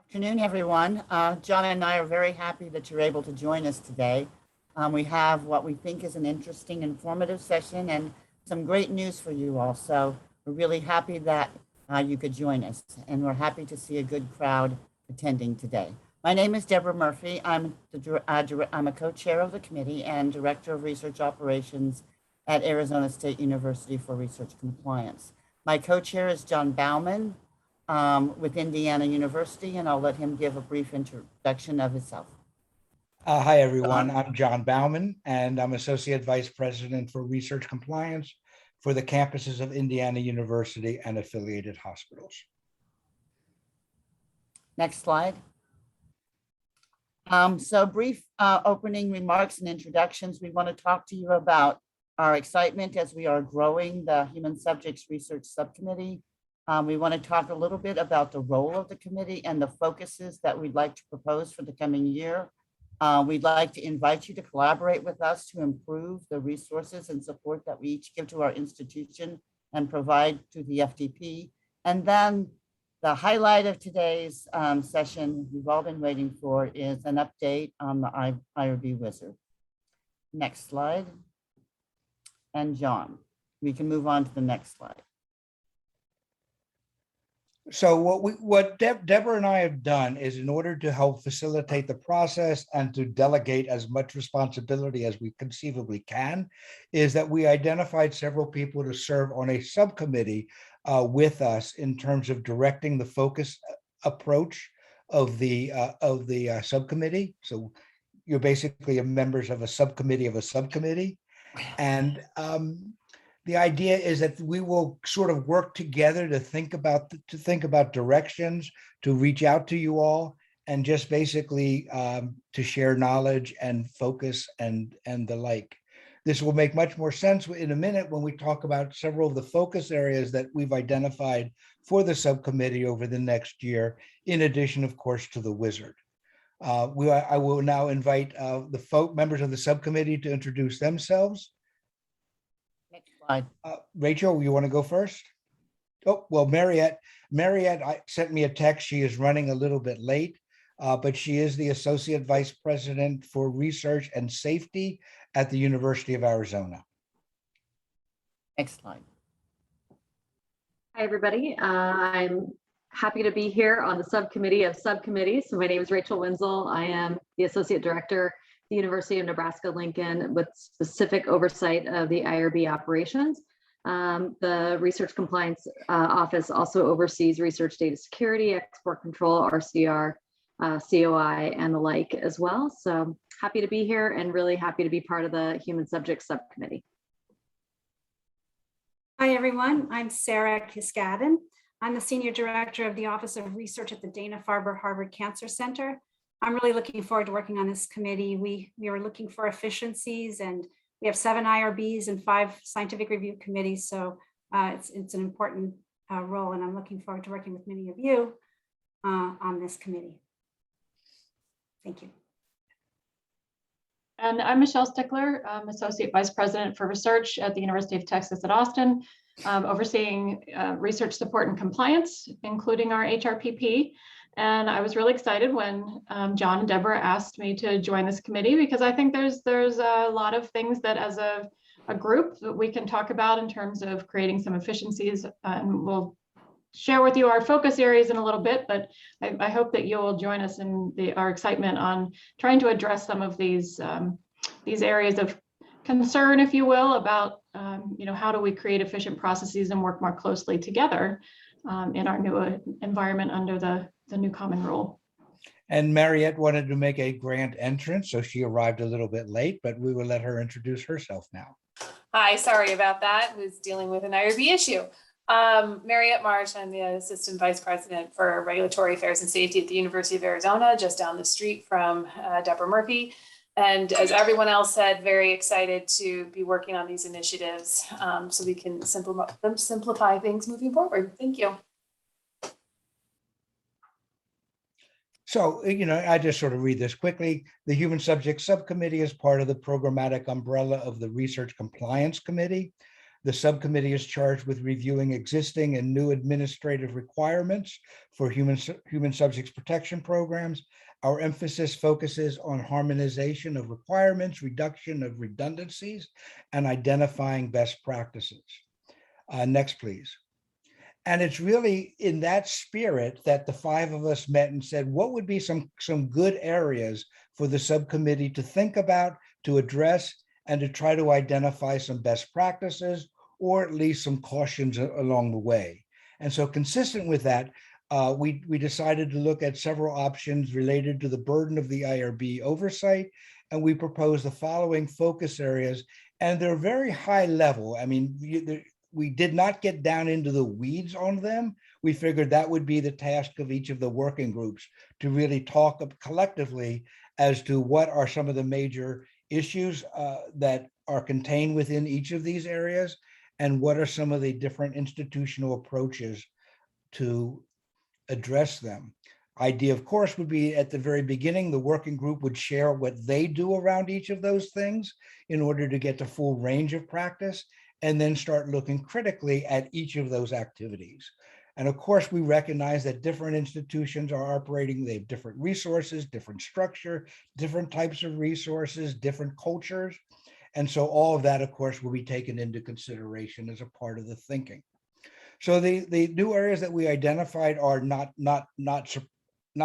Afternoon, everyone. John and I are very happy that you're able to join us today. We have what we think is an interesting, informative session and some great news for you all. So we're really happy that you could join us, and we're happy to see a good crowd attending today. My name is Deborah Murphy. I'm a co-chair of the committee and director of research operations at Arizona State University for Research Compliance. My co-chair is John Bauman, with Indiana University, and I'll let him give a brief introduction of himself. Hi, everyone. I'm John Bauman, and I'm Associate Vice President for Research Compliance for the campuses of Indiana University and affiliated hospitals. Next slide. So brief opening remarks and introductions. We want to talk to you about our excitement as we are growing the Human Subjects Research Subcommittee. We want to talk a little bit about the role of the committee and the focuses that we'd like to propose for the coming year. We'd like to invite you to collaborate with us to improve the resources and support that we each give to our institution and provide to the FDP. And then the highlight of today's session we've all been waiting for is an update on the IRB Wizard. Next slide. And John, we can move on to the next slide. So what Deborah and I have done is, in order to help facilitate the process and to delegate as much responsibility as we conceivably can, is that we identified several people to serve on a subcommittee with us in terms of directing the focus approach of the subcommittee. So you're basically members of a subcommittee of a subcommittee, and the idea is that we will sort of work together to think about directions, to reach out to you all, and just basically to share knowledge and focus and the like. This will make much more sense in a minute when we talk about several of the focus areas that we've identified for the subcommittee over the next year, in addition, of course, to the wizard. I will now invite the members of the subcommittee to introduce themselves. Rachel, you want to go first? Oh, well, Mariette sent me a text. She is running a little bit late, but she is the Associate Vice President for Research and Safety at the University of Arizona. Next slide. Hi, everybody. I'm happy to be here on the subcommittee of subcommittees. So my name is Rachel Wenzel. I am the Associate Director, the University of Nebraska-Lincoln, with specific oversight of the IRB operations. The Research Compliance Office also oversees research data security, export control, RCR, COI, and the like as well. So happy to be here and really happy to be part of the Human Subjects Subcommittee. Hi, everyone. I'm Sarah Kiskaden. I'm the Senior Director of the Office of Research at the Dana-Farber Harvard Cancer Center. I'm really looking forward to working on this committee. We are looking for efficiencies, and we have 7 IRBs and 5 scientific review committees. So it's an important role, and I'm looking forward to working with many of you on this committee. Thank you. And I'm Michelle Stickler. I'm Associate Vice President for Research at the University of Texas at Austin, overseeing research support and compliance, including our HRPP. And I was really excited when John and Deborah asked me to join this committee, because I think there's a lot of things that as a group that we can talk about in terms of creating some efficiencies, and we'll share with you our focus areas in a little bit, but I hope that you'll join us in our excitement on trying to address some of these areas of concern, if you will, about how do we create efficient processes and work more closely together in our new environment under the new common rule. And Mariette wanted to make a grand entrance, so she arrived a little bit late, but we will let her introduce herself now. Hi, sorry about that. I was dealing with an IRB issue. Mariette Marsh, I'm the Assistant Vice President for Regulatory Affairs and Safety at the University of Arizona, just down the street from Deborah Murphy. And as everyone else said, very excited to be working on these initiatives so we can simplify things moving forward. Thank you. So, I just sort of read this quickly. The Human Subjects Subcommittee is part of the programmatic umbrella of the Research Compliance Committee. The subcommittee is charged with reviewing existing and new administrative requirements for human subjects protection programs. Our emphasis focuses on harmonization of requirements, reduction of redundancies, and identifying best practices. Next, please. And it's really in that spirit that the five of us met and said, what would be some good areas for the subcommittee to think about, to address, and to try to identify some best practices, or at least some cautions along the way. And so consistent with that, we decided to look at several options related to the burden of the IRB oversight, and we proposed the following focus areas, and they're very high level. I mean, we did not get down into the weeds on them. We figured that would be the task of each of the working groups to really talk collectively as to what are some of the major issues that are contained within each of these areas, and what are some of the different institutional approaches to address them. Idea, of course, would be at the very beginning, the working group would share what they do around each of those things in order to get the full range of practice, and then start looking critically at each of those activities. And of course, we recognize that different institutions are operating, they have different resources, different structure, different types of resources, different cultures. And so all of that, of course, will be taken into consideration as a part of the thinking. So the new areas that we identified are not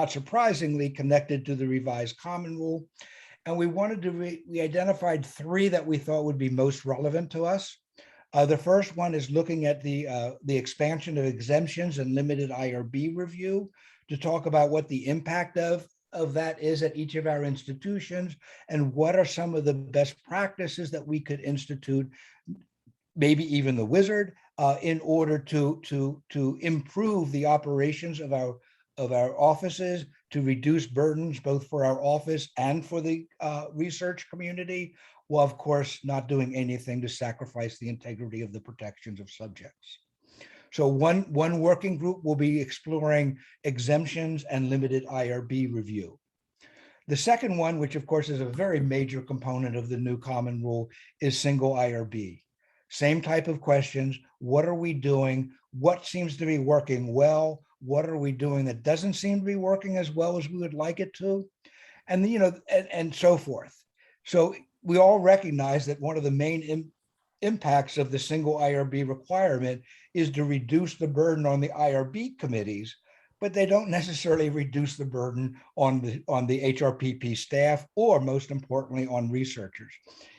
surprisingly connected to the revised common rule. And we wanted to, we identified three that we thought would be most relevant to us. The first one is looking at the expansion of exemptions and limited IRB review, to talk about what the impact of that is at each of our institutions, and what are some of the best practices that we could institute, maybe even the wizard, in order to improve the operations of our offices, to reduce burdens both for our office and for the research community, while of course not doing anything to sacrifice the integrity of the protections of subjects. So one working group will be exploring exemptions and limited IRB review. The second one, which of course is a very major component of the new common rule, is single IRB. Same type of questions. What are we doing? What seems to be working well? What are we doing that doesn't seem to be working as well as we would like it to? And, and so forth. So we all recognize that one of the main impacts of the single IRB requirement is to reduce the burden on the IRB committees, but they don't necessarily reduce the burden on the HRPP staff, or most importantly, on researchers.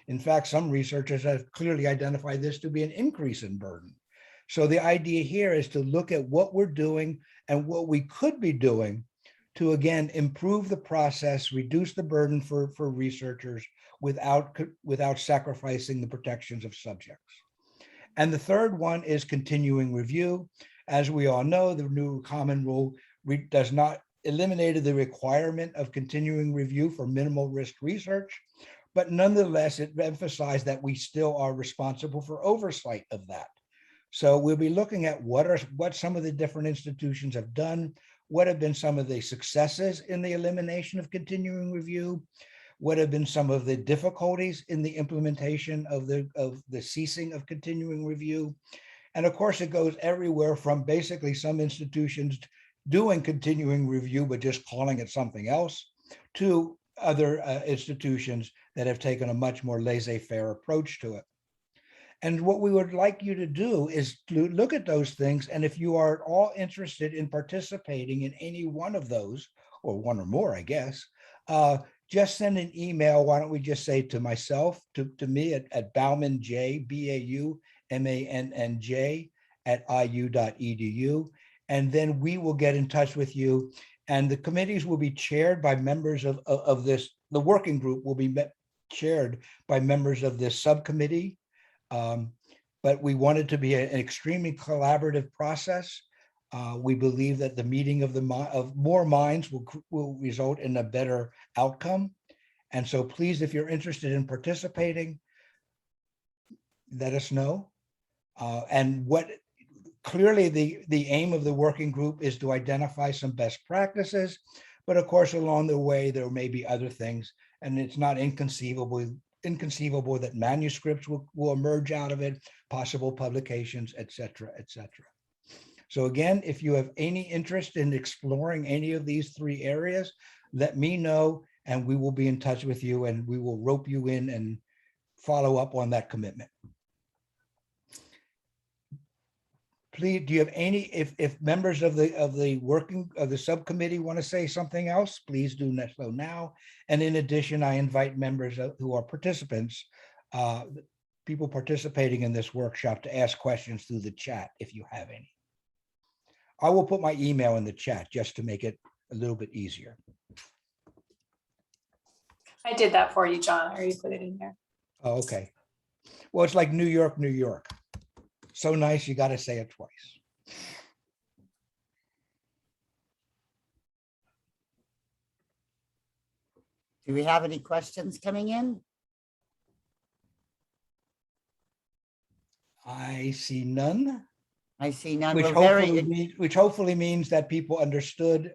In fact, some researchers have clearly identified this to be an increase in burden. So the idea here is to look at what we're doing and what we could be doing to, again, improve the process, reduce the burden for researchers without sacrificing the protections of subjects. And the third one is continuing review. As we all know, the new common rule does not eliminate the requirement of continuing review for minimal risk research, but nonetheless, it emphasized that we still are responsible for oversight of that. So we'll be looking at what some of the different institutions have done, what have been some of the successes in the elimination of continuing review, what have been some of the difficulties in the implementation of the ceasing of continuing review. And of course, it goes everywhere from basically some institutions doing continuing review, but just calling it something else, to other institutions that have taken a much more laissez-faire approach to it. And what we would like you to do is to look at those things. And if you are at all interested in participating in any one of those, or one or more, I guess, just send an email. Why don't we just say to myself, to me at BaumanJ, BAUMANNJ @iu.edu. And then we will get in touch with you. And the committees will be chaired by members of this, the working group will be chaired by members of this subcommittee. But we want it to be an extremely collaborative process. We believe that the meeting of more minds will result in a better outcome. And so please, if you're interested in participating, let us know. And what clearly the aim of the working group is to identify some best practices, but of course, along the way, there may be other things, and it's not inconceivable inconceivable that manuscripts will emerge out of it, possible publications, et cetera, et cetera. So again, if you have any interest in exploring any of these three areas, let me know and we will be in touch with you and we will rope you in and follow up on that commitment. Please, do you have any, if members of the subcommittee want to say something else, please do so now. And in addition, I invite members who are participants, people participating in this workshop to ask questions through the chat if you have any. I will put my email in the chat just to make it a little bit easier. I did that for you, John, or you put it in there. Oh, okay. Well, it's like New York, New York. So nice, you got to say it twice. Do we have any questions coming in? I see none, I see none. which We're very, hopefully means that people understood.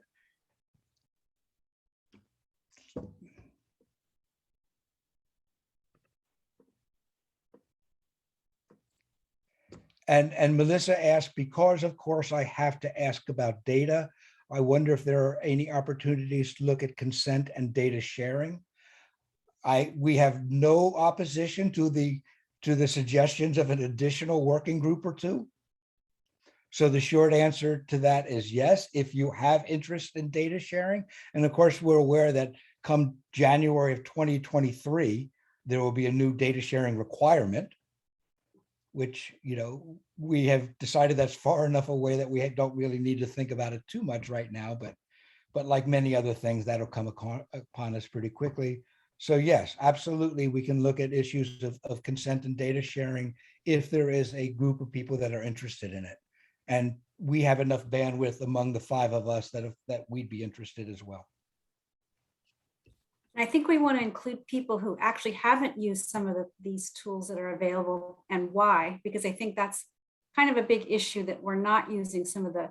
And Melissa asked, because of course I have to ask about data, I wonder if there are any opportunities to look at consent and data sharing. We have no opposition to the suggestions of an additional working group or two. So the short answer to that is yes, if you have interest in data sharing. And of course, we're aware that come January of 2023, there will be a new data sharing requirement, which, you know, we have decided that's far enough away that we don't really need to think about it too much right now, but like many other things, that'll come upon us pretty quickly. So yes, absolutely, we can look at issues of consent and data sharing if there is a group of people that are interested in it. And we have enough bandwidth among the five of us that we'd be interested as well. I think we want to include people who actually haven't used some of these tools that are available and why, because I think that's kind of a big issue that we're not using some of the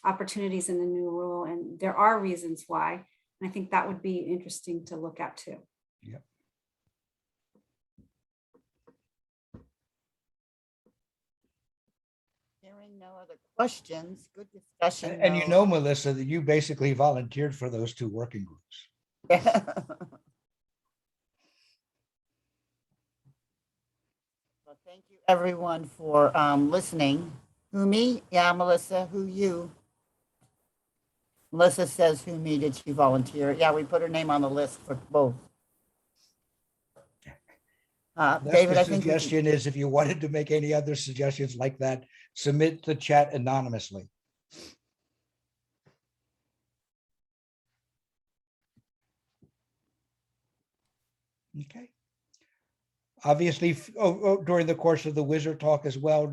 opportunities in the new rule, and there are reasons why. And I think that would be interesting to look at too. Yep. hearing no other questions. Good discussion. And you though. know, Melissa, that you basically volunteered for those two working groups. Well, thank you everyone for listening. Who me? Yeah, Melissa, who you? Melissa says who me, did she volunteer? Yeah, we put her name on the list for both. David, The I think we can- suggestion is if you wanted to make any other suggestions like that, submit the chat anonymously. Okay. Obviously, during the course of the wizard talk as well,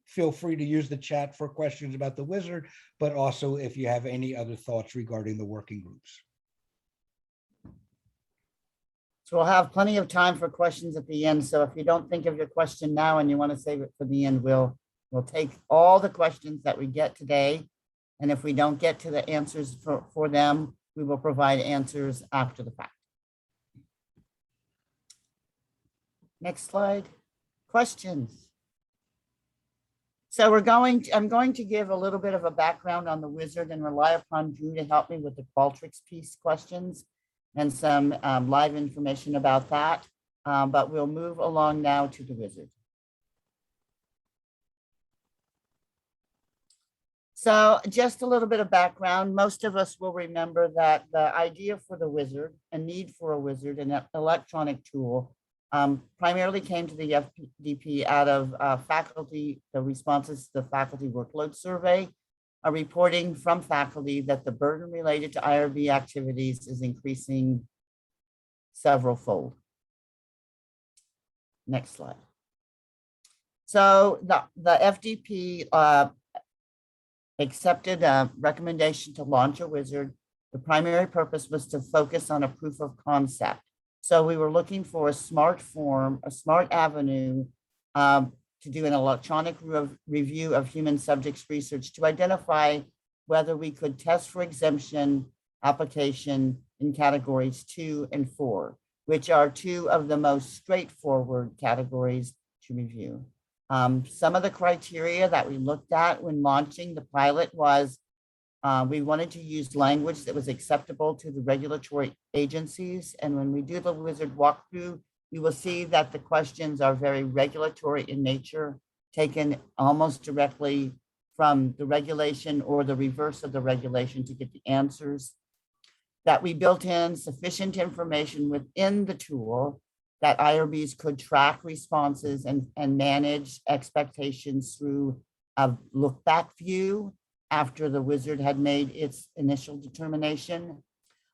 feel free to use the chat for questions about the wizard, but also if you have any other thoughts regarding the working groups. So we'll have plenty of time for questions at the end. So if you don't think of your question now and you want to save it for the end, we'll take all the questions that we get today. And if we don't get to the answers for them, we will provide answers after the fact. Next slide. Questions. So I'm going to give a little bit of a background on the wizard and rely upon Drew to help me with the Qualtrics piece questions and some live information about that. But we'll move along now to the wizard. So just a little bit of background. Most of us will remember that the idea for the wizard, a need for a wizard, an electronic tool, primarily came to the FDP out of faculty, the responses to the faculty workload survey, a reporting from faculty that the burden related to IRB activities is increasing several fold. Next slide. So the FDP accepted a recommendation to launch a wizard. The primary purpose was to focus on a proof of concept. So we were looking for a smart form, a smart avenue to do an electronic review of human subjects research to identify whether we could test for exemption application in categories 2 and 4. which are two of the most straightforward categories to review. Some of the criteria that we looked at when launching the pilot was we wanted to use language that was acceptable to the regulatory agencies. And when we do the wizard walkthrough, you will see that the questions are very regulatory in nature, taken almost directly from the regulation or the reverse of the regulation to get the answers. That we built in sufficient information within the tool that IRBs could track responses and manage expectations through a look back view after the wizard had made its initial determination.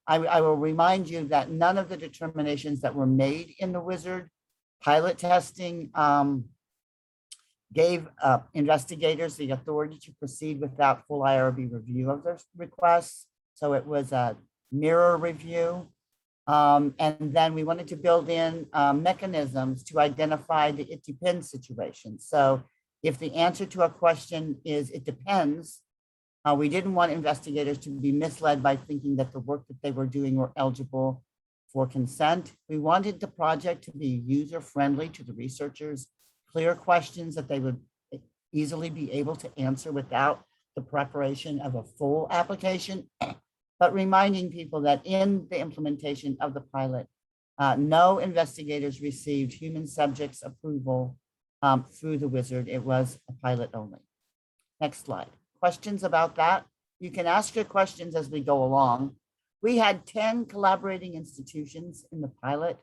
I will remind you that none of the determinations that were made in the wizard pilot testing gave investigators the authority to proceed without full IRB review of their requests. So it was a mirror review. And then we wanted to build in mechanisms to identify the it depends situation. So if the answer to a question is it depends, we didn't want investigators to be misled by thinking that the work that they were doing were eligible for consent. We wanted the project to be user-friendly to the researchers, clear questions that they would easily be able to answer without the preparation of a full application, but reminding people that in the implementation of the pilot, no investigators received human subjects approval through the wizard. It was a pilot only. Next slide. Questions about that? You can ask your questions as we go along. We had 10 collaborating institutions in the pilot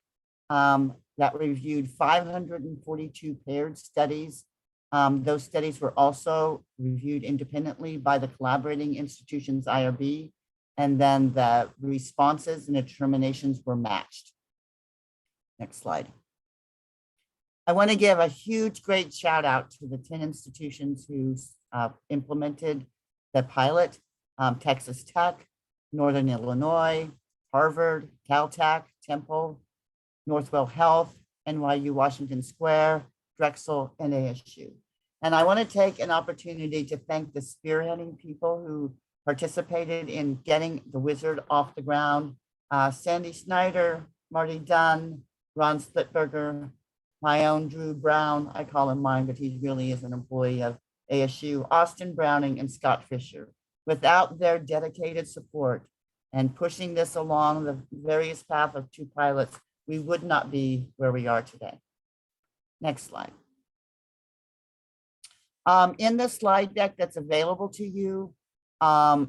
that reviewed 542 paired studies. Those studies were also reviewed independently by the collaborating institutions IRB, and then the responses and determinations were matched. Next slide. I want to give a huge, great shout out to the 10 institutions who implemented the pilot, Texas Tech, Northern Illinois, Harvard, Caltech, Temple, Northwell Health, NYU Washington Square, Drexel, and ASU. And I want to take an opportunity to thank the spearheading people who participated in getting the wizard off the ground. Sandy Snyder, Marty Dunn, Ron Splitberger, my own Drew Brown, I call him mine, but he really is an employee of ASU, Austin Browning, and Scott Fisher. Without their dedicated support and pushing this along the various path of two pilots, we would not be where we are today. Next slide. In the slide deck that's available to you, I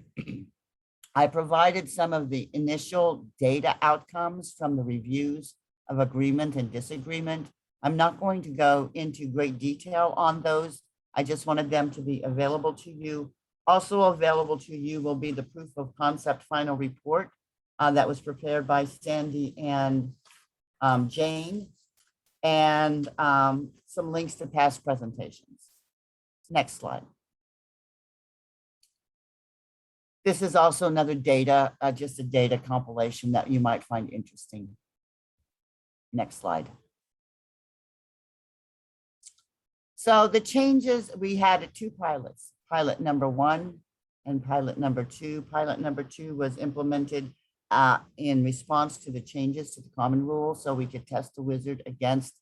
provided some of the initial data outcomes from the reviews of agreement and disagreement. I'm not going to go into great detail on those. I just wanted them to be available to you. Also available to you will be the proof of concept final report that was prepared by Sandy and Jane, and some links to past presentations. Next slide. This is also another data, just a data compilation that you might find interesting. Next slide. So the changes, we had two pilots, pilot number 1 and pilot number 2. Pilot number 2 was implemented in response to the changes to the common rule, so we could test the wizard against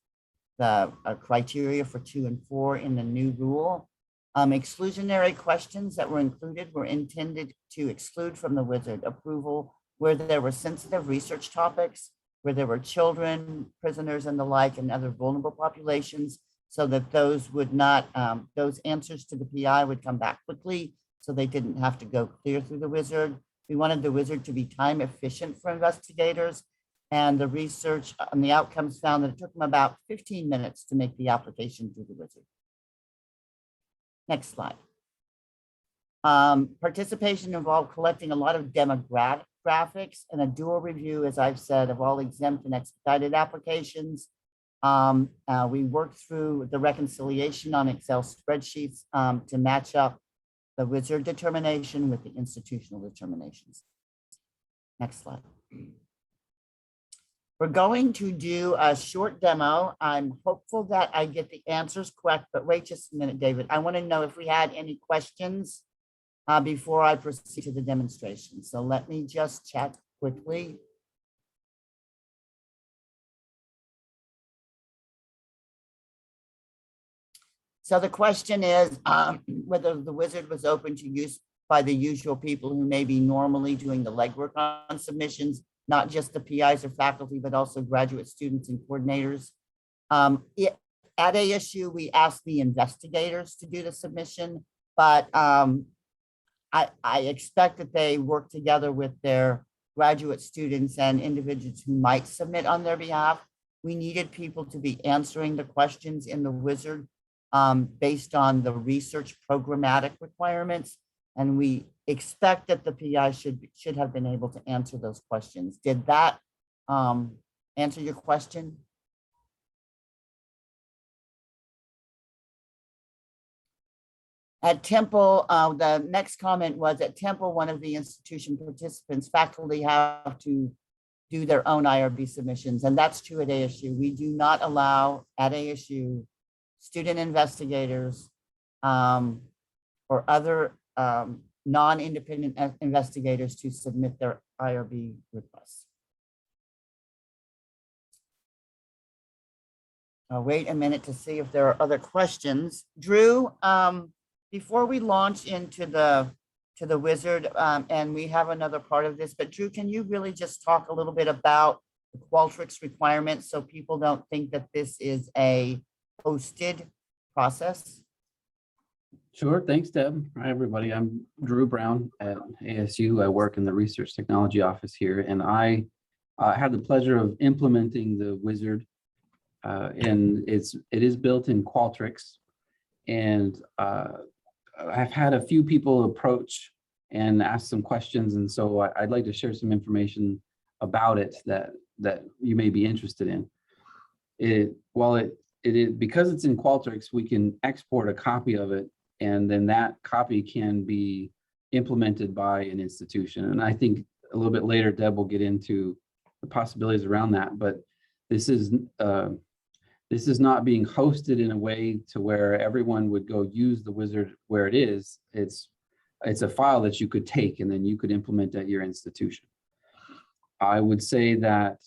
the criteria for 2 and 4 in the new rule. Exclusionary questions that were included were intended to exclude from the wizard approval where there were sensitive research topics, where there were children, prisoners, and the like, and other vulnerable populations, so that those would not, those answers to the PI would come back quickly, so they didn't have to go clear through the wizard. We wanted the wizard to be time efficient for investigators, and the research and the outcomes found that it took them about 15 minutes to make the application through the wizard. Next slide. Participation involved collecting a lot of demographics and a dual review, as I've said, of all exempt and expedited applications. We worked through the reconciliation on Excel spreadsheets to match up the wizard determination with the institutional determinations. Next slide. We're going to do a short demo. I'm hopeful that I get the answers correct, but wait just a minute, David. I want to know if we had any questions before I proceed to the demonstration. So let me just check quickly. So the question is whether the wizard was open to use by the usual people who may be normally doing the legwork on submissions, not just the PIs or faculty, but also graduate students and coordinators. At ASU, we asked the investigators to do the submission, but I expect that they work together with their graduate students and individuals who might submit on their behalf. We needed people to be answering the questions in the wizard based on the research programmatic requirements. And we expect that the PI should have been able to answer those questions. Did that answer your question? At Temple, the next comment was at Temple, one of the institution participants, faculty have to do their own IRB submissions, and that's true at ASU. We do not allow at ASU student investigators or other non-independent investigators to submit their IRB requests. I'll wait a minute to see if there are other questions. Drew, before we launch into the wizard, and we have another part of this, but Drew, can you really just talk a little bit about the Qualtrics requirements so people don't think that this is a hosted process? Sure. Thanks, Deb. Hi, everybody. I'm Drew Brown at ASU. I work in the Research Technology Office here, and I had the pleasure of implementing the wizard, and it is built in Qualtrics, and I've had a few people approach and ask some questions, and so I'd like to share some information about it that you may be interested in. Because it's in Qualtrics, we can export a copy of it, and then that copy can be implemented by an institution. And I think a little bit later, Deb will get into the possibilities around that. But this is not being hosted in a way to where everyone would go use the wizard where it is. It's a file that you could take and then you could implement at your institution. I would say that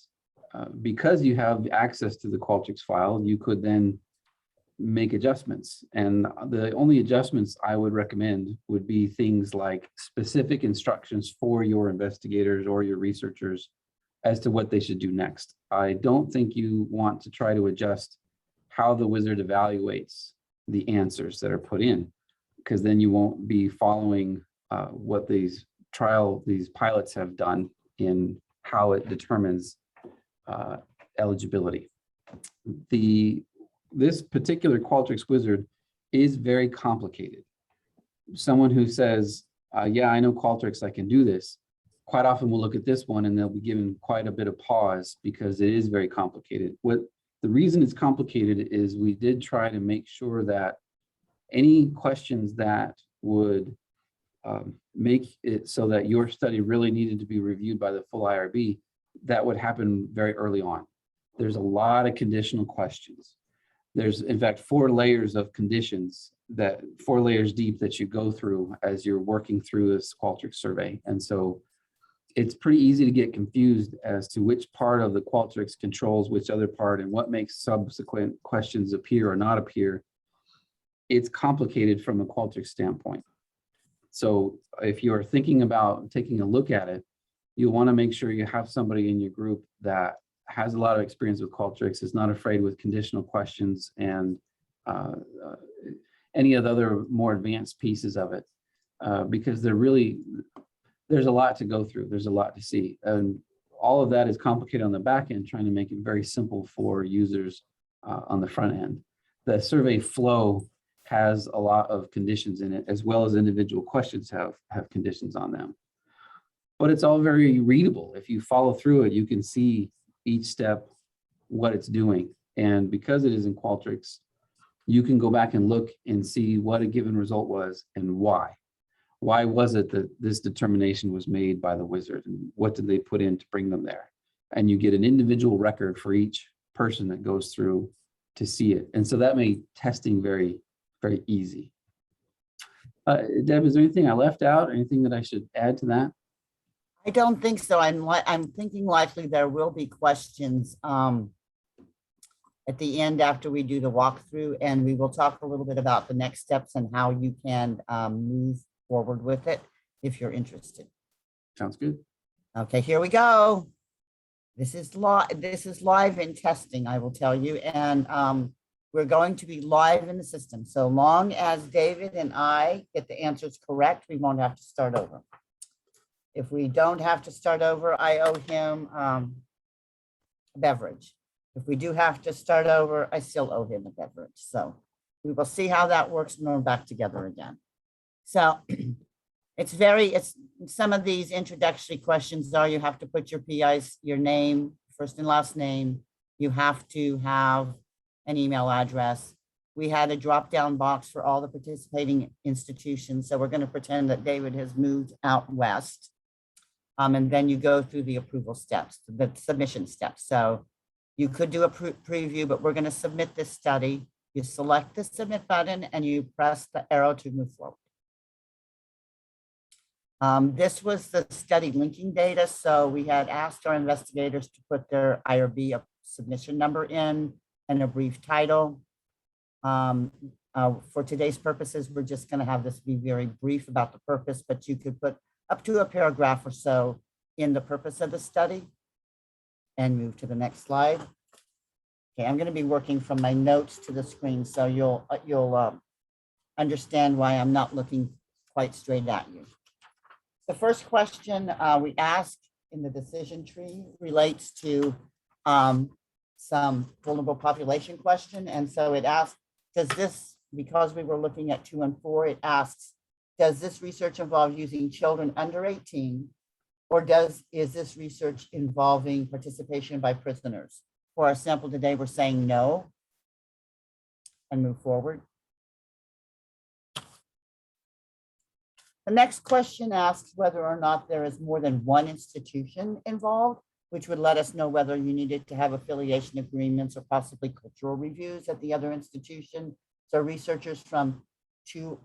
because you have access to the Qualtrics file, you could then make adjustments. And the only adjustments I would recommend would be things like specific instructions for your investigators or your researchers as to what they should do next. I don't think you want to try to adjust how the wizard evaluates the answers that are put in, because then you won't be following what these pilots have done in how it determines eligibility. This particular Qualtrics wizard is very complicated. Someone who says, yeah, I know Qualtrics, I can do this, quite often will look at this one and they'll be given quite a bit of pause because it is very complicated. The reason it's complicated is we did try to make sure that any questions that would make it so that your study really needed to be reviewed by the full IRB, that would happen very early on. There's a lot of conditional questions. There's, in fact, 4 layers of conditions, 4 layers deep that you go through as you're working through this Qualtrics survey. And so it's pretty easy to get confused as to which part of the Qualtrics controls which other part and what makes subsequent questions appear or not appear. It's complicated from a Qualtrics standpoint. So if you're thinking about taking a look at it, you'll want to make sure you have somebody in your group that has a lot of experience with Qualtrics, is not afraid with conditional questions and any of the other more advanced pieces of it, because there's a lot to go through. There's a lot to see. And all of that is complicated on the back end, trying to make it very simple for users on the front end. The survey flow has a lot of conditions in it, as well as individual questions have conditions on them. But it's all very readable. If you follow through it, you can see each step, what it's doing. And because it is in Qualtrics, you can go back and look and see what a given result was and why. Why was it that this determination was made by the wizard, and what did they put in to bring them there? And you get an individual record for each person that goes through to see it. And so that made testing very, very easy. Deb, is there anything I left out or anything that I should add to that? I don't think so. I'm thinking likely there will be questions at the end after we do the walkthrough, and we will talk a little bit about the next steps and how you can move forward with it if you're interested. Sounds good. Okay, here we go. This is live in testing, I will tell you, and we're going to be live in the system. So long as David and I get the answers correct, we won't have to start over. If we don't have to start over, I owe him a beverage. If we do have to start over, I still owe him a beverage. So we will see how that works when we're back together again. So it's some of these introductory questions are, you have to put your PI's, your name, first and last name. You have to have an email address. We had a drop-down box for all the participating institutions. So we're going to pretend that David has moved out west. And then you go through the approval steps, the submission steps. So you could do a preview, but we're going to submit this study. You select the submit button and you press the arrow to move forward. This was the study linking data. So we had asked our investigators to put their IRB submission number in and a brief title. For today's purposes, we're just going to have this be very brief about the purpose, but you could put up to a paragraph or so in the purpose of the study and move to the next slide. Okay, I'm going to be working from my notes to the screen, so you'll understand why I'm not looking quite straight at you. The first question we ask in the decision tree relates to some vulnerable population question. And so it asks, does this, because we were looking at 2 and 4, it asks, does this research involve using children under 18, or is this research involving participation by prisoners? For our sample today, we're saying no and move forward. The next question asks whether or not there is more than one institution involved, which would let us know whether you needed to have affiliation agreements or possibly cultural reviews at the other institution. So researchers from two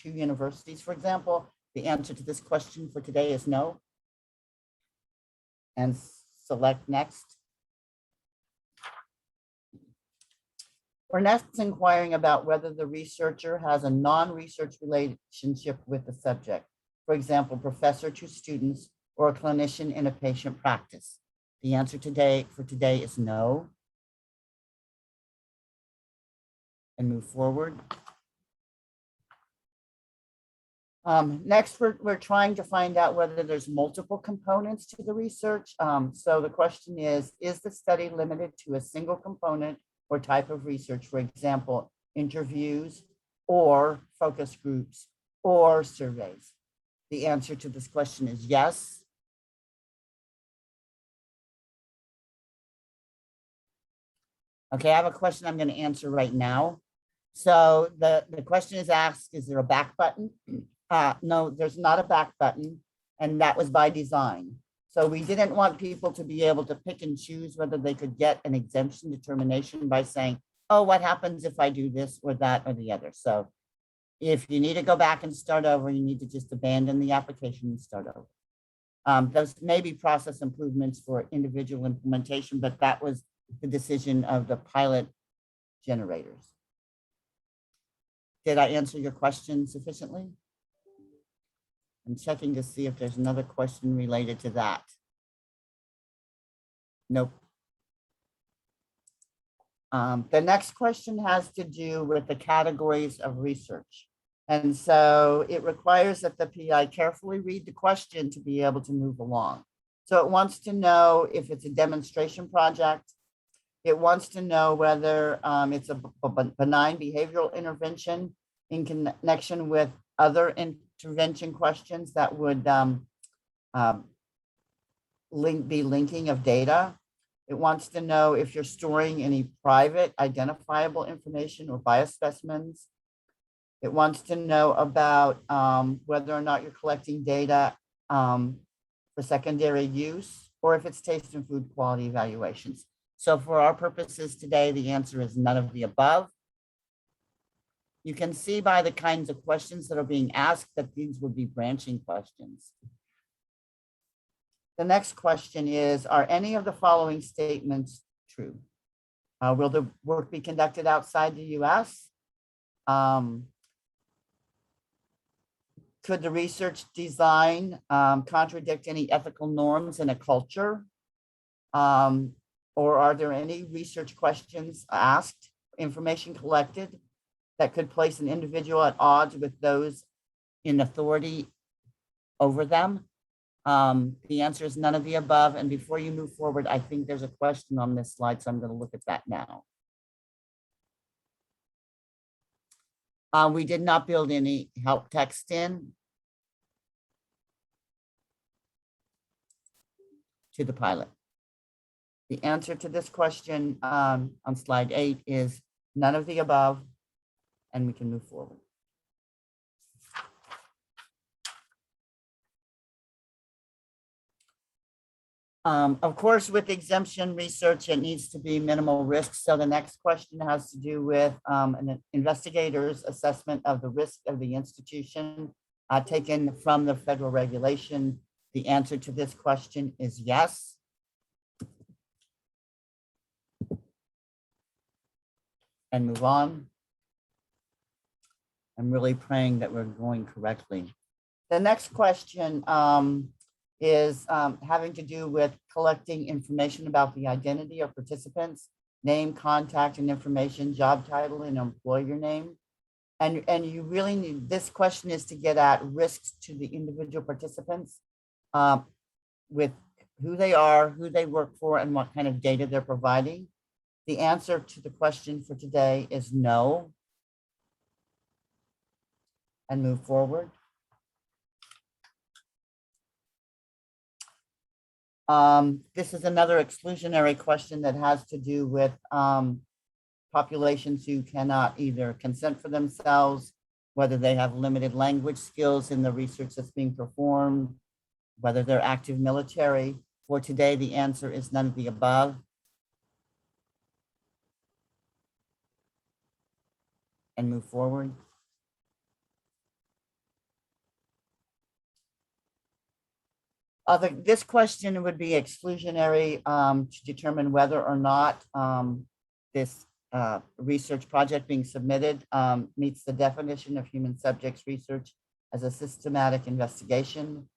universities, for example, the answer to this question for today is no. And select next. We're next inquiring about whether the researcher has a non-research relationship with the subject. For example, professor to students or a clinician in a patient practice. The answer for today is no. And move forward. Next, we're trying to find out whether there's multiple components to the research. So the question is the study limited to a single component or type of research, for example, interviews or focus groups or surveys? The answer to this question is yes. Okay, I have a question I'm going to answer right now. So the question is asked, is there a back button? No, there's not a back button, and that was by design. So we didn't want people to be able to pick and choose whether they could get an exemption determination by saying, oh, what happens if I do this or that or the other? So if you need to go back and start over, you need to just abandon the application and start over. Those may be process improvements for individual implementation, but that was the decision of the pilot generators. Did I answer your question sufficiently? I'm checking to see if there's another question related to that. Nope. The next question has to do with the categories of research. And so it requires that the PI carefully read the question to be able to move along. So it wants to know if it's a demonstration project. It wants to know whether it's a benign behavioral intervention in connection with other intervention questions that would be linking of data. It wants to know if you're storing any private identifiable information or biospecimens. It wants to know about whether or not you're collecting data for secondary use, or if it's taste and food quality evaluations. So for our purposes today, the answer is none of the above. You can see by the kinds of questions that are being asked that these would be branching questions. The next question is, are any of the following statements true? Will the work be conducted outside the US? Could the research design contradict any ethical norms in a culture? Or are there any research questions asked, information collected that could place an individual at odds with those in authority over them? The answer is none of the above. And before you move forward, I think there's a question on this slide, so I'm going to look at that now. We did not build any help text in to the pilot. The answer to this question on slide 8 is none of the above, and we can move forward. Of course, with exemption research, it needs to be minimal risk. So the next question has to do with an investigator's assessment of the risk of the institution taken from the federal regulation. The answer to this question is yes. And move on. I'm really praying that we're going correctly. The next question is having to do with collecting information about the identity of participants, name, contact, and information, job title, and employer name. And you really need, this question is to get at risks to the individual participants with who they are, who they work for, and what kind of data they're providing. The answer to the question for today is no. And move forward. This is another exclusionary question that has to do with populations who cannot either consent for themselves, whether they have limited language skills in the research that's being performed, whether they're active military. For today, the answer is none of the above. And move forward. This question would be exclusionary to determine whether or not this research project being submitted meets the definition of human subjects research as a systematic investigation.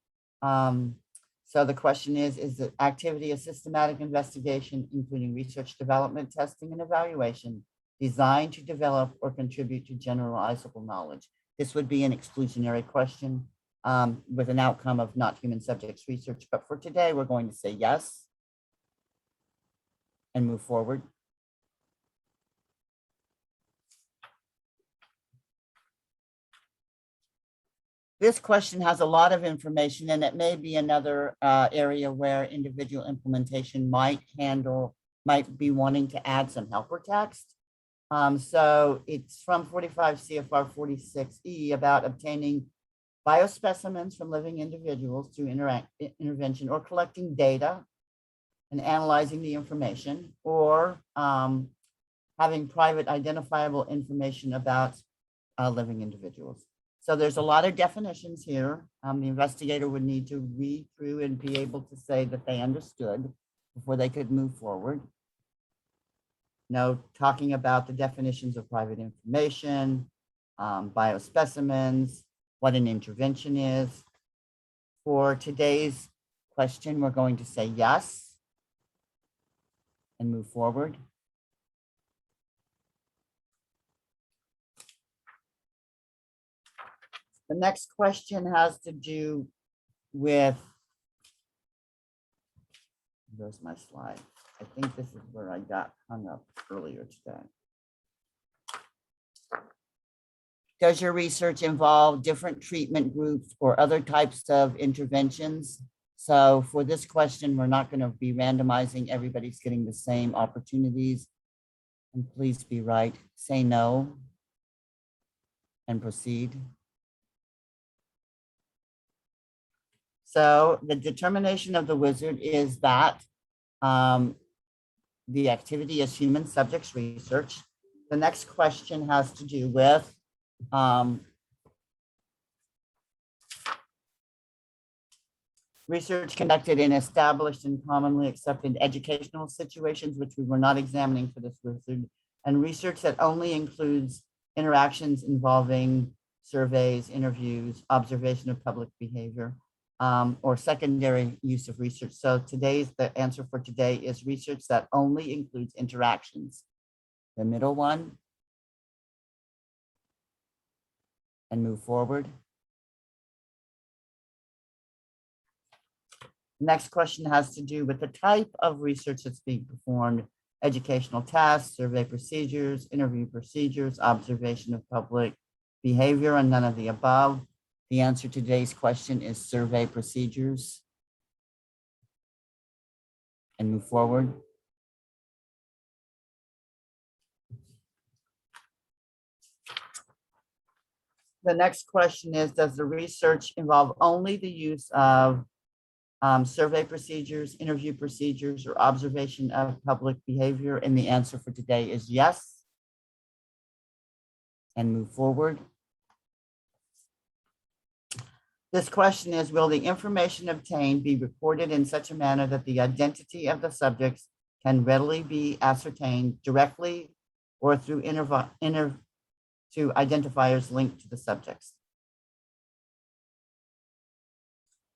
So the question is the activity a systematic investigation, including research development, testing, and evaluation, designed to develop or contribute to generalizable knowledge? This would be an exclusionary question with an outcome of not human subjects research. But for today, we're going to say yes and move forward. This question has a lot of information, and it may be another area where individual implementation might be wanting to add some helper text. So it's from 45 CFR 46E about obtaining biospecimens from living individuals through intervention or collecting data and analyzing the information, or having private identifiable information about living individuals. So there's a lot of definitions here. The investigator would need to read through and be able to say that they understood before they could move forward. Now, talking about the definitions of private information, biospecimens, what an intervention is. For today's question, we're going to say yes and move forward. The next question has to do with, where's my slide? I think this is where I got hung up earlier today. Does your research involve different treatment groups or other types of interventions? So for this question, we're not going to be randomizing. Everybody's getting the same opportunities. And please be right. Say no and proceed. So the determination of the wizard is that the activity is human subjects research. The next question has to do with research conducted in established and commonly accepted educational situations, which we were not examining for this wizard, and research that only includes interactions involving surveys, interviews, observation of public behavior, or secondary use of research. So the answer for today is research that only includes interactions. The middle one. And move forward. Next question has to do with the type of research that's being performed: educational tasks, survey procedures, interview procedures, observation of public behavior, and none of the above. The answer to today's question is survey procedures. And move forward. The next question is, does the research involve only the use of survey procedures, interview procedures, or observation of public behavior? And the answer for today is yes. And move forward. This question is, will the information obtained be recorded in such a manner that the identity of the subjects can readily be ascertained directly or through to identifiers linked to the subjects?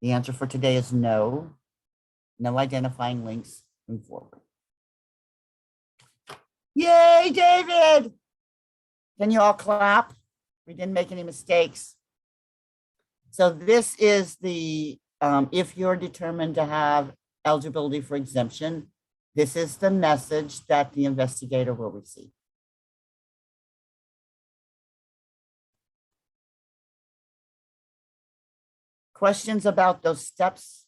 The answer for today is no. No identifying links. Move forward. Yay, David! Can you all clap? We didn't make any mistakes. So this is the, if you're determined to have eligibility for exemption, this is the message that the investigator will receive. Questions about those steps?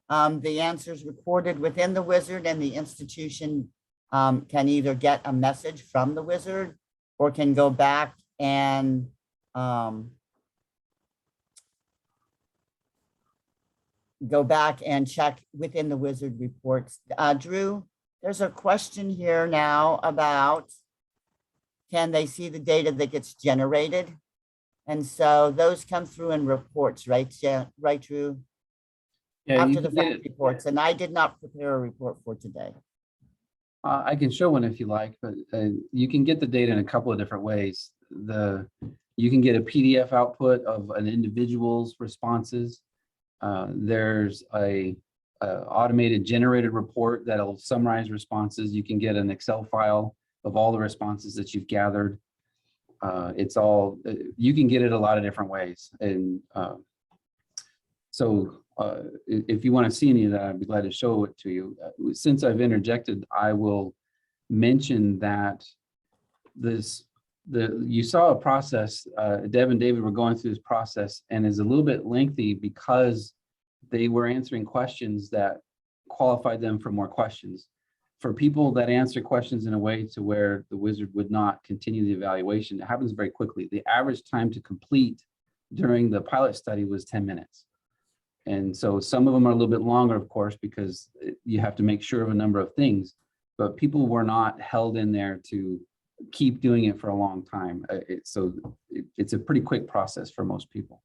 The answers recorded within the wizard, and the institution can either get a message from the wizard or can go back and check within the wizard reports. Drew, there's a question here now about, can they see the data that gets generated? And so those come through in reports, right, right, Drew? Yeah, After the fact reports, and I did not prepare a report for today. I can show one if you like, but you can get the data in a couple of different ways. You can get a PDF output of an individual's responses. There's a automated generated report that'll summarize responses. You can get an Excel file of all the responses that you've gathered. It's all, you can get it a lot of different ways. And so if you want to see any of that, I'd be glad to show it to you. Since I've interjected, I will mention that you saw a process, Deb and David were going through this process, and is a little bit lengthy because they were answering questions that qualified them for more questions. For people that answer questions in a way to where the wizard would not continue the evaluation, it happens very quickly. The average time to complete during the pilot study was 10 minutes. And so some of them are a little bit longer, of course, because you have to make sure of a number of things, but people were not held in there to keep doing it for a long time. So it's a pretty quick process for most people.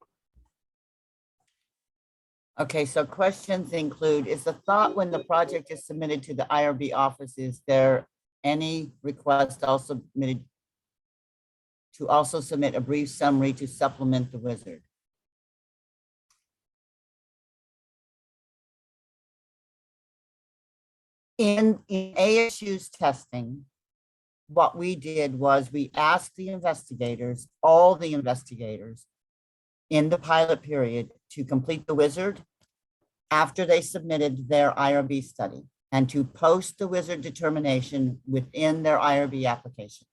Okay, so questions include, is the thought when the project is submitted to the IRB office, is there any request also submitted to also submit a brief summary to supplement the wizard? In ASU's testing, what we did was we asked the investigators, all the investigators in the pilot period, to complete the wizard after they submitted their IRB study and to post the wizard determination within their IRB application.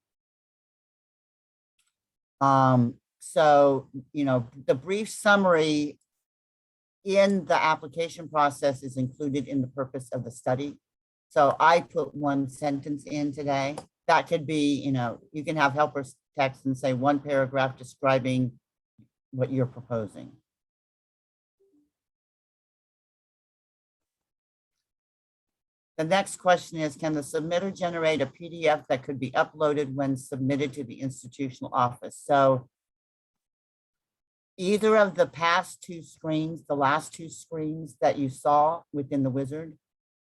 So, you know, the brief summary in the application process is included in the purpose of the study. So I put one sentence in today. That could be, you know, you can have helper text and say one paragraph describing what you're proposing. The next question is, can the submitter generate a PDF that could be uploaded when submitted to the institutional office? So either of the past two screens, the last two screens that you saw within the wizard,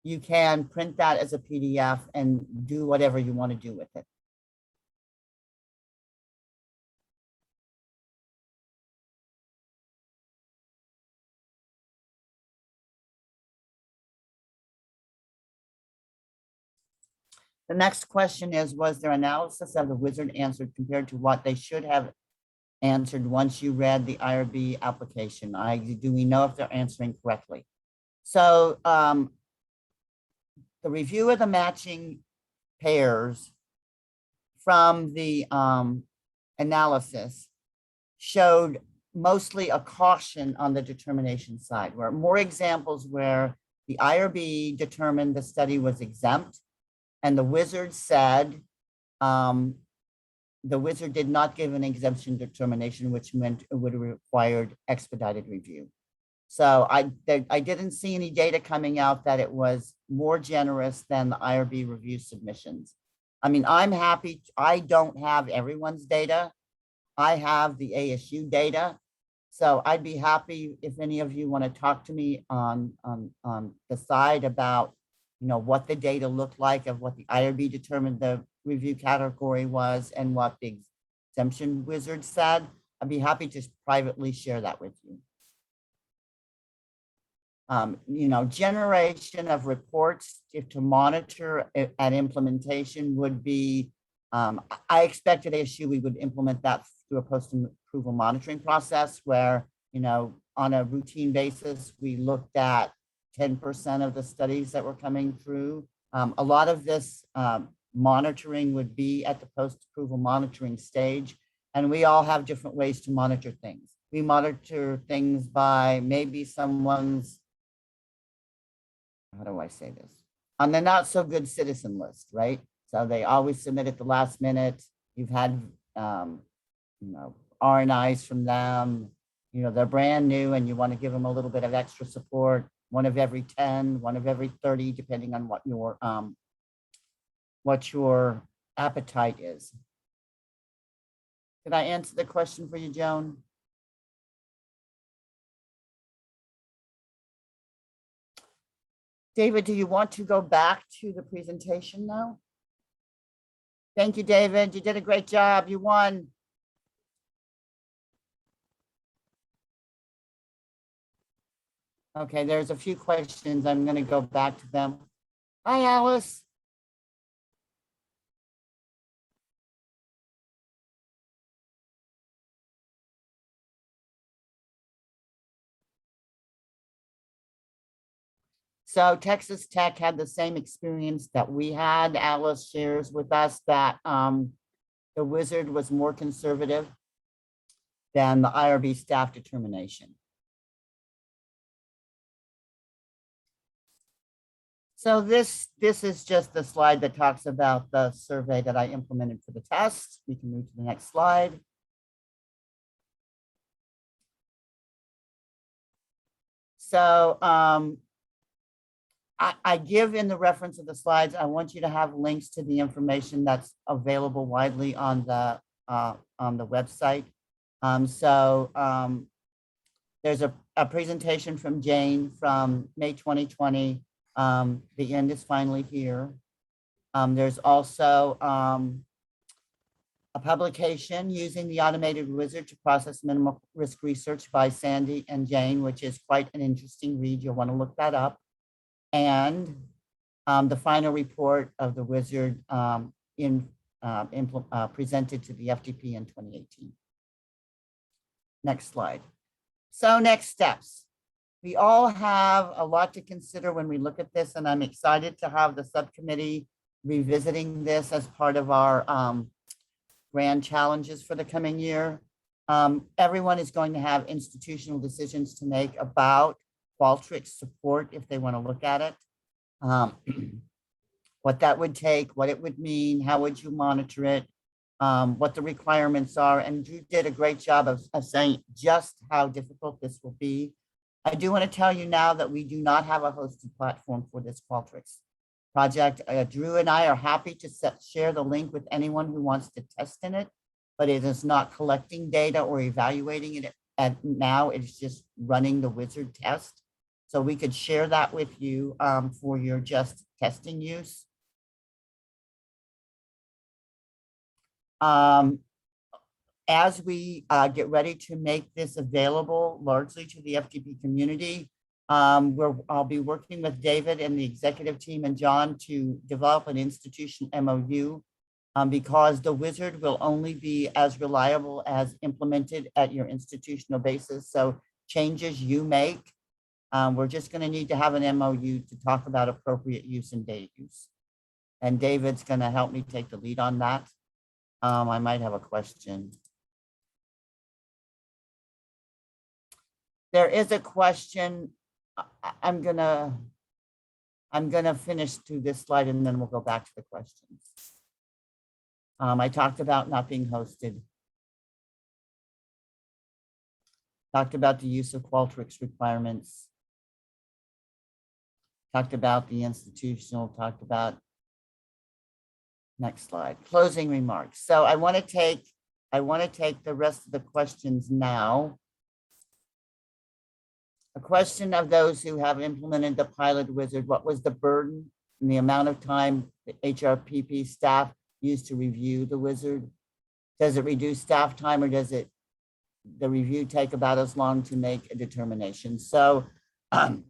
you can print that as a PDF and do whatever you want to do with it. The next question is, was there analysis of the wizard answered compared to what they should have answered once you read the IRB application? Do we know if they're answering correctly? So the review of the matching pairs from the analysis showed mostly a caution on the determination side, where more examples where the IRB determined the study was exempt, and the wizard said the wizard did not give an exemption determination, which meant it would have required expedited review. So I didn't see any data coming out that it was more generous than the IRB review submissions. I mean, I'm happy. I don't have everyone's data. I have the ASU data. So I'd be happy if any of you want to talk to me on the side about, what the data looked like of what the IRB determined the review category was and what the exemption wizard said. I'd be happy to privately share that with you. Generation of reports to monitor at implementation would be, I expected ASU, we would implement that through a post-approval monitoring process where, on a routine basis, we looked at 10% of the studies that were coming through. A lot of this monitoring would be at the post-approval monitoring stage, and we all have different ways to monitor things. We monitor things by maybe someone's, how do I say this? On the not so good citizen list, right? So they always submit at the last minute. You've had, R&Is from them, they're brand new and you want to give them a little bit of extra support, one of every 10, one of every 30, depending on what your appetite is. Did I answer the question for you, Joan? David, do you want to go back to the presentation now? Thank you, David. You did a great job. You won. Okay, there's a few questions. I'm going to go back to them. Hi, Alice. So Texas Tech had the same experience that we had. Alice shares with us that the wizard was more conservative than the IRB staff determination. So this is just the slide that talks about the survey that I implemented for the test. We can move to the next slide. So I give in the reference of the slides, I want you to have links to the information that's available widely on the website. There's a presentation from Jane from May 2020. The end is finally here. There's also a publication using the automated wizard to process minimal risk research by Sandy and Jane, which is quite an interesting read. You'll want to look that up. And the final report of the wizard presented to the FDP in 2018. Next slide. So next steps. We all have a lot to consider when we look at this, and I'm excited to have the subcommittee revisiting this as part of our grand challenges for the coming year. Everyone is going to have institutional decisions to make about Qualtrics support if they want to look at it. What that would take, what it would mean, how would you monitor it, what the requirements are. And Drew did a great job of saying just how difficult this will be. I do want to tell you now that we do not have a hosted platform for this Qualtrics project. Drew and I are happy to share the link with anyone who wants to test in it, but it is not collecting data or evaluating it and now it's just running the wizard test. So we could share that with you for your just testing use. As we get ready to make this available largely to the FTP community, I'll be working with David and the executive team and John to develop an institution MOU because the wizard will only be as reliable as implemented at your institutional basis. So changes you make, we're just going to need to have an MOU to talk about appropriate use and data use. And David's going to help me take the lead on that. I might have a question. There is a question. I'm gonna finish through this slide and then we'll go back to the questions. I talked about not being hosted. Talked about the use of Qualtrics requirements. Talked about the institutional, talked about, next slide, closing remarks. So I want to take the rest of the questions now. A question of those who have implemented the pilot wizard: what was the burden and the amount of time the HRPP staff used to review the wizard? Does it reduce staff time, or does the review take about as long to make a determination? So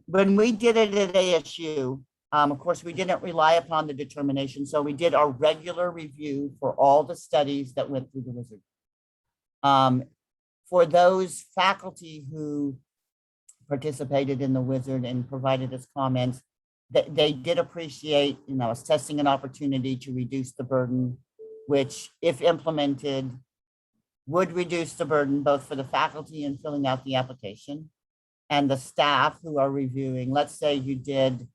when we did it at ASU, of course, we didn't rely upon the determination. So we did our regular review for all the studies that went through the wizard. For those faculty who participated in the wizard and provided us comments, that they did appreciate, assessing an opportunity to reduce the burden, which, if implemented, would reduce the burden both for the faculty in filling out the application and the staff who are reviewing. Let's say you did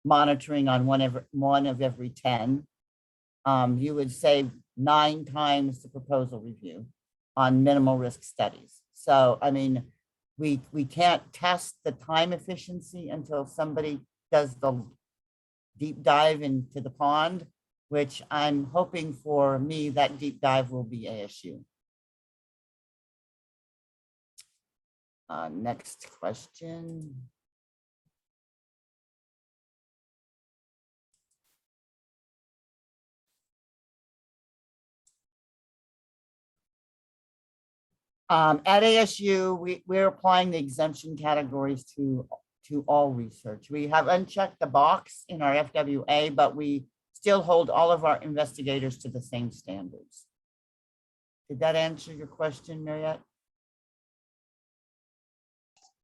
monitoring on one of every 10, you would save 9 times the proposal review on minimal risk studies. So, I mean, we can't test the time efficiency until somebody does the deep dive into the pond, which I'm hoping for me that deep dive will be ASU. Next question. At ASU, we're applying the exemption categories to all research. We have unchecked the box in our FWA, but we still hold all of our investigators to the same standards. Did that answer your question, Mariette?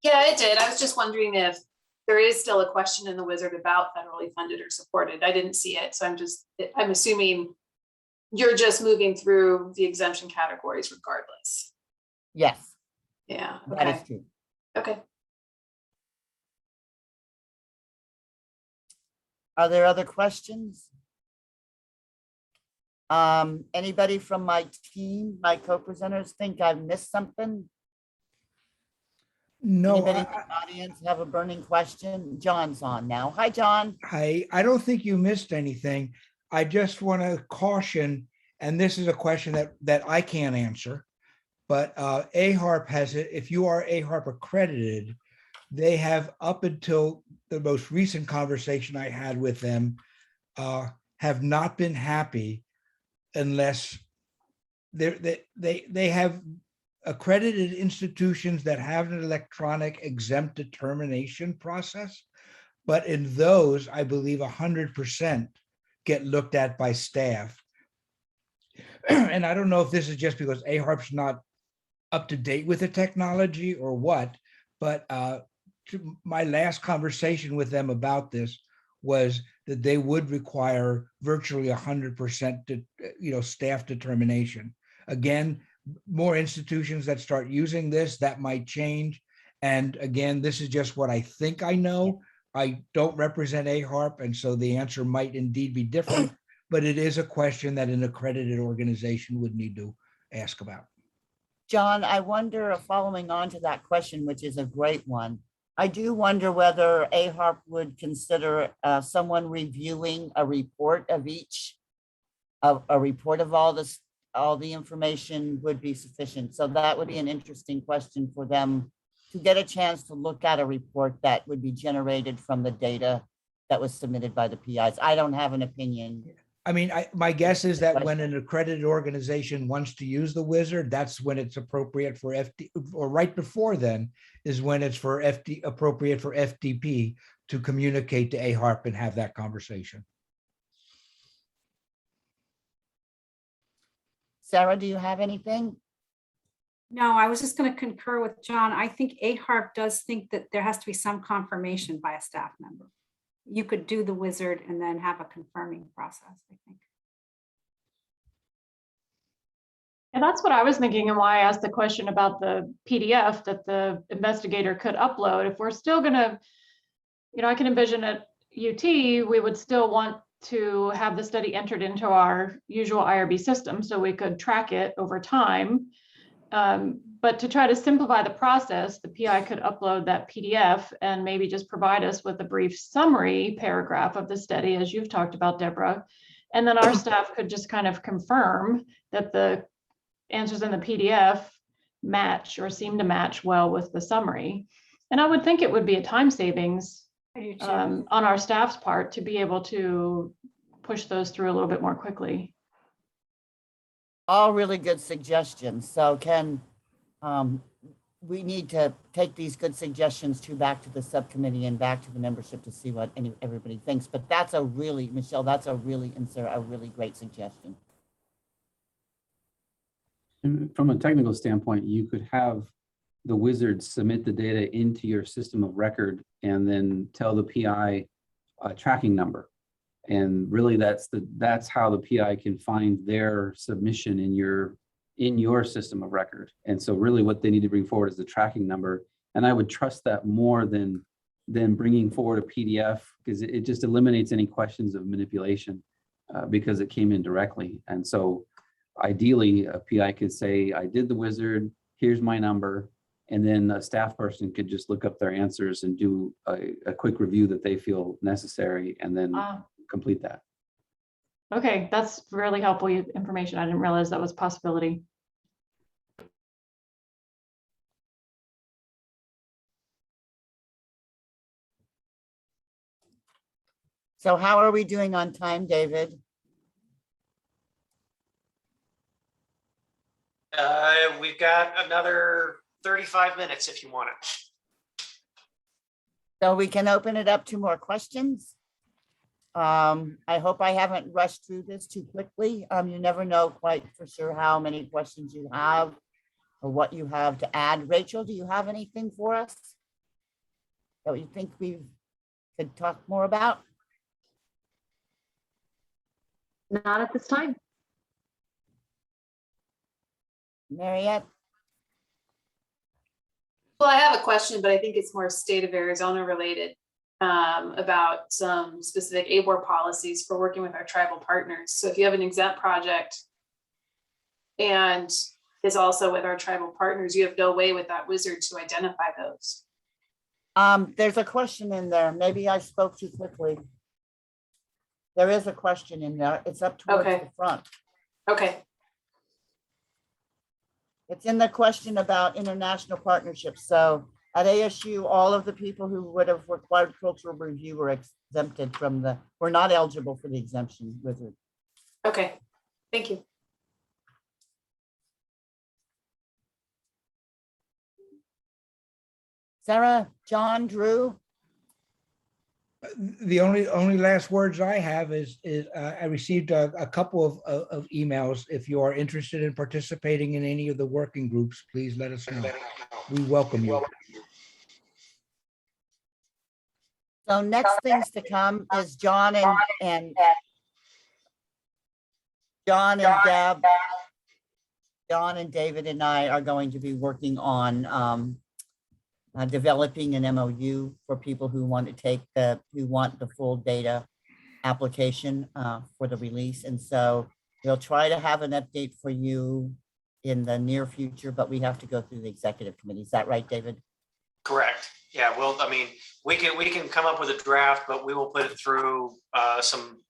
Yeah, it did. I was just wondering if there is still a question in the wizard about federally funded or supported. I didn't see it. So I'm assuming you're just moving through the exemption categories regardless. Yes. Yeah. That Okay. is true. Okay. Are there other questions? Anybody from my team, my co-presenters, think I've missed something? No, Anybody in the audience have a burning question? John's on now. Hi, John. I don't think you missed anything. I just want to caution, and this is a question that I can't answer, but AHRP has it. If you are AHRP accredited, they have, up until the most recent conversation I had with them, have not been happy unless they have accredited institutions that have an electronic exempt determination process. But in those, I believe 100% get looked at by staff. And I don't know if this is just because AHRP's not up to date with the technology or what, but my last conversation with them about this was that they would require virtually 100% staff determination. Again, more institutions that start using this, that might change. And again, this is just what I think I know. I don't represent AHRP, and so the answer might indeed be different, but it is a question that an accredited organization would need to ask about. John, I wonder, following on to that question, which is a great one, I do wonder whether AHRP would consider someone reviewing a report of all all the information would be sufficient. So that would be an interesting question for them to get a chance to look at a report that would be generated from the data that was submitted by the PIs. I don't have an opinion. I mean, my guess is that when an accredited organization wants to use the wizard, that's when it's appropriate for FD, or right before then is when it's for FD, appropriate for FDP to communicate to AHRP and have that conversation. Sarah, do you have anything? No, I was just going to concur with John. I think AHRP does think that there has to be some confirmation by a staff member. You could do the wizard and then have a confirming process, I think. And that's what I was thinking and why I asked the question about the PDF that the investigator could upload. If we're still gonna, I can envision at UT, we would still want to have the study entered into our usual IRB system so we could track it over time. But to try to simplify the process, the PI could upload that PDF and maybe just provide us with a brief summary paragraph of the study, as you've talked about, Deborah. And then our staff could just kind of confirm that the answers in the PDF match or seem to match well with the summary. And I would think it would be a time savings on our staff's part to be able to push those through a little bit more quickly. All really good suggestions. So we need to take these good suggestions back to the subcommittee and back to the membership to see what everybody thinks. But that's a really, Michelle, that's a really great suggestion. And from a technical standpoint, you could have the wizard submit the data into your system of record and then tell the PI a tracking number. And really that's how the PI can find their submission in your system of record. And so really what they need to bring forward is the tracking number. And I would trust that more than bringing forward a PDF, because it just eliminates any questions of manipulation because it came in directly. And so ideally a PI could say, I did the wizard, here's my number. And then a staff person could just look up their answers and do a quick review that they feel necessary and then complete that. Okay, that's really helpful information. I didn't realize that was a possibility. So how are we doing on time, David? We've got another 35 minutes if you want it. So we can open it up to more questions. I hope I haven't rushed through this too quickly. You never know quite for sure how many questions you have or what you have to add. Rachel, do you have anything for us that you think we could talk more about? Not at this time. Mariette? Well, I have a question, but I think it's more state of Arizona related about some specific ABOR policies for working with our tribal partners. So if you have an exempt project and is also with our tribal partners, you have no way with that wizard to identify those. There's a question in there. Maybe I spoke too quickly. There is a question in there. It's up towards the front. Okay. It's in the question about international partnerships. So at ASU, all of the people who would have required cultural review were exempted from were not eligible for the exemption wizard. Okay, thank you. Sarah, John, Drew? The only last words I have is I received a couple of emails. If you are interested in participating in any of the working groups, please let us know. We welcome you. So next things to come is John and Deb, John and David and I are going to be working on developing an MOU for people who want to who want the full data application for the release. And so we'll try to have an update for you in the near future, but we have to go through the executive committee. Is that right, David? Correct. Yeah, well, I mean, we can come up with a draft, but we will put it through some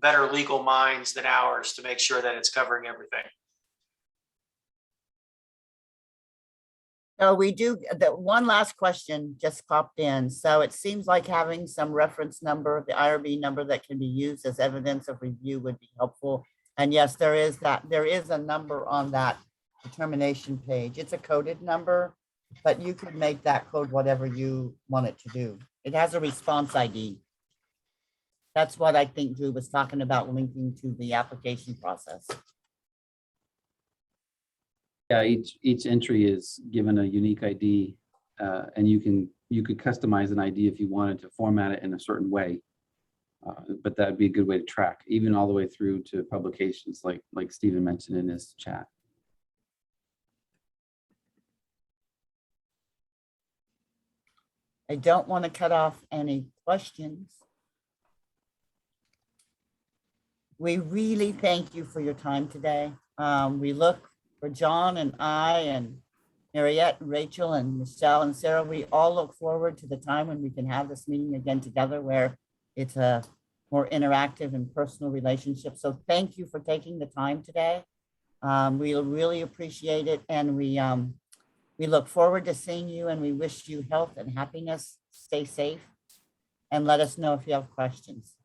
better legal minds than ours to make sure that it's covering everything. So we do, the one last question just popped in. So it seems like having some reference number, the IRB number that can be used as evidence of review would be helpful. And yes, there is a number on that determination page. It's a coded number, but you could make that code whatever you want it to do. It has a response ID. That's what I think Drew was talking about, linking to the application process. Yeah, each entry is given a unique ID, and you could customize an ID if you wanted to format it in a certain way. But that'd be a good way to track, even all the way through to publications, like Stephen mentioned in his chat. I don't want to cut off any questions. We really thank you for your time today. We look for John and I and Mariette and Rachel and Michelle and Sarah. We all look forward to the time when we can have this meeting again together, where it's a more interactive and personal relationship. So thank you for taking the time today. We really appreciate it. And we look forward to seeing you, and we wish you health and happiness. Stay safe and let us know if you have questions.